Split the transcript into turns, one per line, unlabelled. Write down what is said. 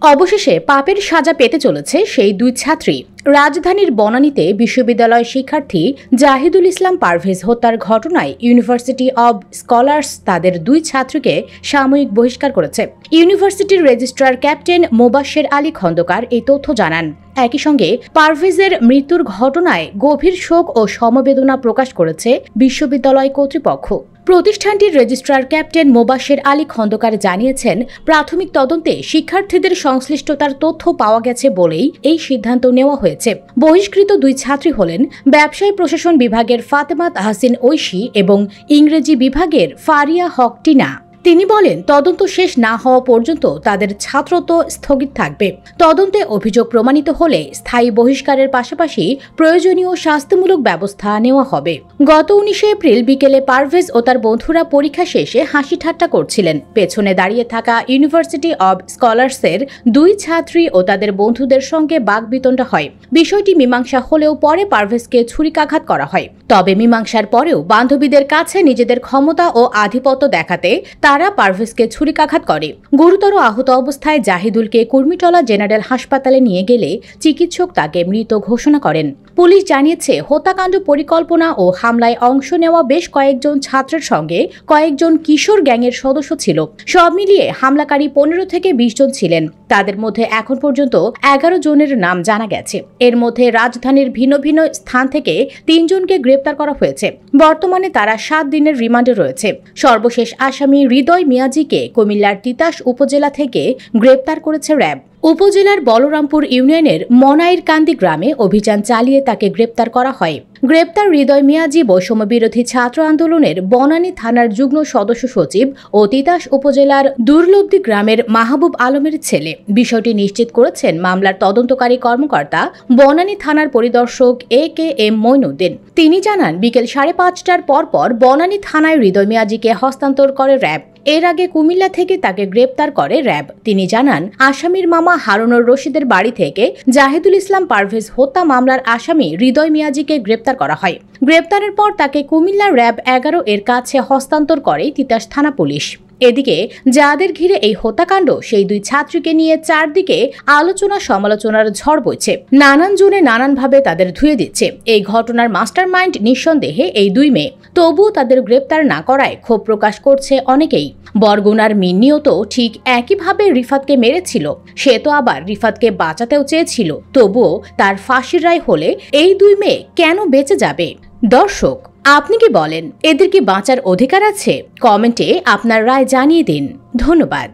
অবশেষে পাপের সাজা পেতে চলেছে সেই দুই ছাত্রী। রাজধানীর বনানীতে বিশ্ববিদ্যালয় শিক্ষার্থী জাহিদুল ইসলাম পারভেজ হত্যার ঘটনায় ইউনিভার্সিটি অব স্কলার্স তাদের দুই ছাত্রীকে সাময়িক বহিষ্কার করেছে। ইউনিভার্সিটির রেজিস্ট্রার ক্যাপ্টেন মোবাশ্বের আলী খন্দকার এই তথ্য জানান। একই সঙ্গে পারভেজের মৃত্যুর ঘটনায় গভীর শোক ও সমবেদনা প্রকাশ করেছে বিশ্ববিদ্যালয় কর্তৃপক্ষ। প্রতিষ্ঠানটির রেজিস্ট্রার ক্যাপ্টেন মোবাশ্বের আলী খন্দকার জানিয়েছেন, প্রাথমিক তদন্তে শিক্ষার্থীদের সংশ্লিষ্টতার তথ্য পাওয়া গেছে বলেই এই সিদ্ধান্ত নেওয়া হয়েছে। বহিষ্কৃত দুই ছাত্রী হলেন ব্যবসায় প্রশাসন বিভাগের ফাতেমা তাহসিন ঐশী এবং ইংরেজি বিভাগের ফারিয়া হক টিনা। তিনি বলেন, তদন্ত শেষ না হওয়া পর্যন্ত তাদের ছাত্রত্ব স্থগিত থাকবে। তদন্তে অভিযোগ প্রমাণিত হলে স্থায়ী বহিষ্কারের পাশাপাশি প্রয়োজনীয় শাস্তিমূলক ব্যবস্থা নেওয়া হবে। গত 19 এপ্রিল বিকেলে পারভেজ ও তার বন্ধুরা পরীক্ষা শেষে হাসি ঠাট্টা করছিলেন। পেছনে দাঁড়িয়ে থাকা ইউনিভার্সিটি অব স্কলার্সের দুই ছাত্রী ও তাদের বন্ধুদের সঙ্গে বাকবিতণ্ডা হয়। বিষয়টি মীমাংসা হলেও পরে পারভেজকে ছুরিকাঘাত করা হয়। তবে মীমাংসার পরেও বান্ধবীদের কাছে নিজেদের ক্ষমতা ও আধিপত্য দেখাতে তারা পারভেজকে ছুরিকাঘাত করে। গুরুতর আহত অবস্থায় জাহিদুলকে কুর্মিটলা জেনারেল হাসপাতালে নিয়ে গেলে চিকিৎসক তাকে মৃত ঘোষণা করেন। পুলিশ জানিয়েছে, হত্যাকাণ্ড পরিকল্পনা ও হামলায় অংশ নেওয়া বেশ কয়েকজন ছাত্রের সঙ্গে কয়েকজন কিশোর গ্যাংয়ের সদস্য ছিল। সব মিলিয়ে হামলাকারী 15 থেকে 20 জন ছিলেন। তাদের মধ্যে এখন পর্যন্ত 11 জনের নাম জানা গেছে। এর মধ্যে রাজধানীর ভিন্ন ভিন্ন স্থান থেকে 3 জনকে গ্রেপ্তার করা হয়েছে। বর্তমানে তারা 7 দিনের রিমান্ডে রয়েছে। সর্বশেষ আসামি হৃদয় মিয়াজিকে কুমিল্লার তিতাস উপজেলা থেকে গ্রেপ্তার করেছে র্যাব। উপজেলার বলরামপুর ইউনিয়নের মনাইরকান্দি গ্রামে অভিযান চালিয়ে তাকে গ্রেপ্তার করা হয়। গ্রেপ্তার হৃদয় মিয়াজি বৈষম্য বিরোধী ছাত্র আন্দোলনের বনানী থানার যুগ্ম সদস্য সচিব ও তিতাস উপজেলার দুর্লব্ধি গ্রামের মাহবুব আলমের ছেলে। বিষয়টি নিশ্চিত করেছেন মামলার তদন্তকারী কর্মকর্তা বনানী থানার পরিদর্শক AKM মইনুদ্দিন। তিনি জানান, বিকেল 5:30টার পরপর বনানী থানায় হৃদয় মিয়াজিকে হস্তান্তর করে র্যাব। এর আগে কুমিল্লা থেকে তাকে গ্রেপ্তার করে র্যাব। তিনি জানান, আসামির মামা হারুনুর রশিদের বাড়ি থেকে জাহিদুল ইসলাম পারভেজ হত্যা মামলার আসামি হৃদয় মিয়াজিকে গ্রেপ্তার করা হয়। গ্রেপ্তারের পর তাকে কুমিল্লা র্যাব 11 এর কাছে হস্তান্তর করে তিতাস থানা পুলিশ। এদিকে যাদের ঘিরে এই হত্যাকাণ্ড, সেই দুই ছাত্রীকে নিয়ে চারদিকে আলোচনা সমালোচনার ঝড় বইছে। নানান জনে নানানভাবে তাদের ধুয়ে দিচ্ছে। এই ঘটনার মাস্টারমাইন্ড নিঃসন্দেহে এই দুই মেয়ে। তবুও তাদের গ্রেপ্তার না করায় ক্ষোভ প্রকাশ করছে অনেকেই। বরগুনার মিন্নিও তো ঠিক একইভাবে রিফাতকে মেরেছিল। সে তো আবার রিফাতকে বাঁচাতেও চেয়েছিল। তবুও তার ফাঁসির রায় হলে এই দুই মেয়ে কেন বেঁচে যাবে? দর্শক, আপনি কি বলেন? এদের কি বাঁচার অধিকার আছে? কমেন্টে আপনার রায় জানিয়ে দিন। ধন্যবাদ।